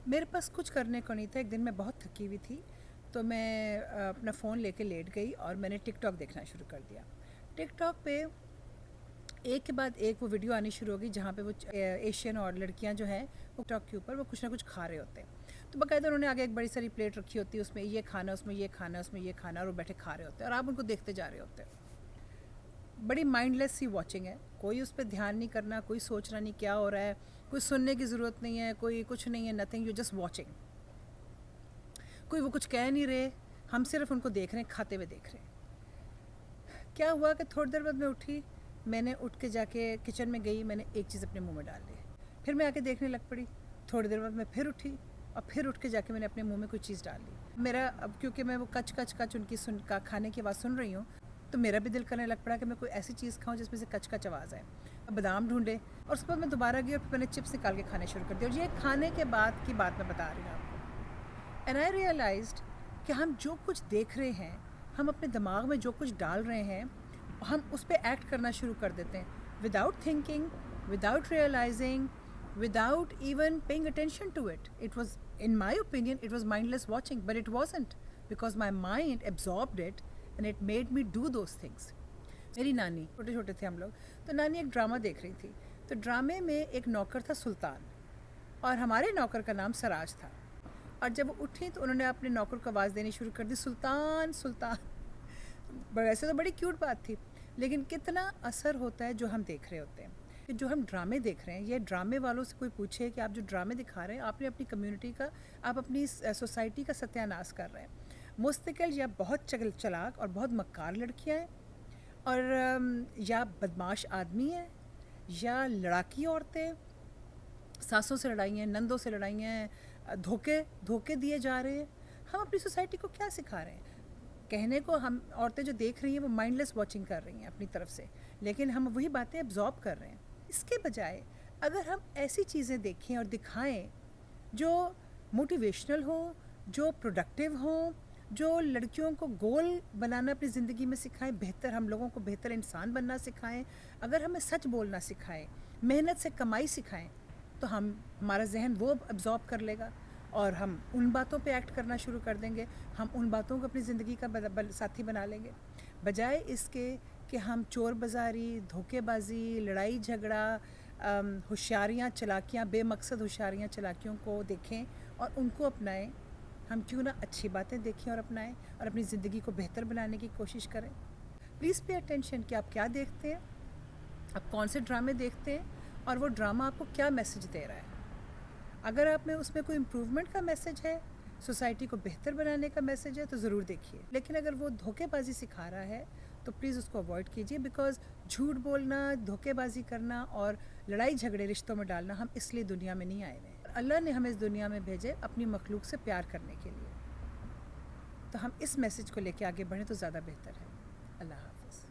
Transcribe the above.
میرے پاس کچھ کرنے کو نہیں تھا. ایک دن میں بہت تھکی ہوئی تھی تو میں اپنا فون لے کے لیٹ گئی اور میں نے ٹک ٹاک دیکھنا شروع کر دیا. ٹک ٹاک پہ ایک کے بعد ایک وہ ویڈیو آنی شروع ہوگی جہاں پہ وہ ایشین اور لڑکیاں جو ہیں وہ ٹاک کے اوپر وہ کچھ نہ کچھ کھا رہے ہوتے ہیں. تو باقاعدہ انہوں نے آگے ایک بڑی ساری پلیٹ رکھی ہوتی ہے, اس میں یہ کھانا, اس میں یہ کھانا, اس میں یہ کھانا, اور وہ بیٹھے کھا رہے ہوتے ہیں اور آپ ان کو دیکھتے جا رہے ہوتے ہیں. بڑی مائنڈ لیس سی واچنگ ہے, کوئی اس پہ دھیان نہیں کرنا, کوئی سوچنا نہیں کیا ہو رہا ہے, کوئی سننے کی ضرورت نہیں ہے, کوئی کچھ نہیں ہے, نتھنگ, یو جسٹ واچنگ. کوئی وہ کچھ کہہ نہیں رہے, ہم صرف ان کو دیکھ رہے ہیں, کھاتے ہوئے دیکھ رہے ہیں. کیا ہوا کہ تھوڑی دیر بعد میں اٹھی, میں نے اٹھ کے جا کے کچن میں گئی, میں نے ایک چیز اپنے منہ میں ڈال لی, پھر میں آ کے دیکھنے لگ پڑی. تھوڑی دیر بعد میں پھر اٹھی اور پھر اٹھ کے جا کے میں نے اپنے منہ میں کوئی چیز ڈال لی. میرا اب کیونکہ میں وہ کچ کچ کچ ان کی کھانے کی آواز سن رہی ہوں, تو میرا بھی دل کرنے لگ پڑا کہ میں کوئی ایسی چیز کھاؤں جس میں سے کچ کچ آواز آئے. بادام ڈھونڈے اور اس کے بعد میں دوبارہ گئی اور پھر میں نے چپس نکال کے کھانے شروع کر دیا. اور یہ کھانے کے بعد کی بات میں بتا رہی ہوں آپ کو. اینڈ آئی ریئلائزڈ کہ ہم جو کچھ دیکھ رہے ہیں, ہم اپنے دماغ میں جو کچھ ڈال رہے ہیں, ہم اس پہ ایکٹ کرنا شروع کر دیتے ہیں without thinking, without realizing, without even paying attention to it. It was, in my opinion, it was mindless watching, but it wasn't, because my mind absorbed it and it made me do those things. میری نانی, چھوٹے چھوٹے تھے ہم لوگ, تو نانی ایک ڈرامہ دیکھ رہی تھی. تو ڈرامے میں ایک نوکر تھا سلطان, اور ہمارے نوکر کا نام سراج تھا. اور جب وہ اٹھی تو انہوں نے اپنے نوکر کو آواز دینی شروع کر دی, سلطان سلطان. ویسے تو بڑی کیوٹ بات تھی, لیکن کتنا اثر ہوتا ہے جو ہم دیکھ رہے ہوتے ہیں. کہ جو ہم ڈرامے دیکھ رہے ہیں, یہ ڈرامے والوں سے کوئی پوچھے کہ آپ جو ڈرامے دکھا رہے ہیں, آپ نے اپنی کمیونٹی کا, آپ اپنی سوسائٹی کا ستیہ ناش کر رہے ہیں. مستقل یا بہت چلاک اور بہت مکار لڑکیاں ہیں, اور یا بدماش آدمی ہیں, یا لڑاکی عورتیں, ساسوں سے لڑائی ہیں, نندوں سے لڑائی ہیں, دھوکے دیے جا رہے ہیں. ہم اپنی سوسائٹی کو کیا سکھا رہے ہیں؟ کہنے کو ہم عورتیں جو دیکھ رہی ہیں وہ مائنڈ لیس واچنگ کر رہی ہیں اپنی طرف سے, لیکن ہم وہی باتیں ابزارب کر رہے ہیں. اس کے بجائے اگر ہم ایسی چیزیں دیکھیں اور دکھائیں جو موٹیویشنل ہوں, جو پروڈکٹیو ہوں, جو لڑکیوں کو گول بنانا اپنی زندگی میں سکھائیں, بہتر, ہم لوگوں کو بہتر انسان بننا سکھائیں, اگر ہمیں سچ بولنا سکھائیں, محنت سے کمائی سکھائیں, تو ہمارا ذہن وہ ابزارب کر لے گا اور ہم ان باتوں پہ ایکٹ کرنا شروع کر دیں گے. ہم ان باتوں کو اپنی زندگی کا ساتھی بنا لیں گے, بجائے اس کے کہ ہم چور بازاری, دھوکے بازی, لڑائی جھگڑا, ہوشیاریاں چلاکیاں, بے مقصد ہوشیاریاں چلاکیوں کو دیکھیں اور ان کو اپنائیں. ہم کیوں نہ اچھی باتیں دیکھیں اور اپنائیں اور اپنی زندگی کو بہتر بنانے کی کوشش کریں. پلیز پے اٹینشن کہ آپ کیا دیکھتے ہیں, آپ کون سے ڈرامے دیکھتے ہیں, اور وہ ڈرامہ آپ کو کیا میسج دے رہا ہے. اگر آپ میں اس میں کوئی امپروومنٹ کا میسج ہے, سوسائٹی کو بہتر بنانے کا میسج ہے, تو ضرور دیکھیے. لیکن اگر وہ دھوکے بازی سکھا رہا ہے تو پلیز اس کو اوائڈ کیجیے, بیکاز جھوٹ بولنا, دھوکے بازی کرنا اور لڑائی جھگڑے رشتوں میں ڈالنا, ہم اس لیے دنیا میں نہیں آئے ہوئے. اللہ نے ہمیں اس دنیا میں بھیجے اپنی مخلوق سے پیار کرنے کے لیے, تو ہم اس میسج کو لے کے آگے بڑھیں تو زیادہ بہتر ہے. اللہ حافظ.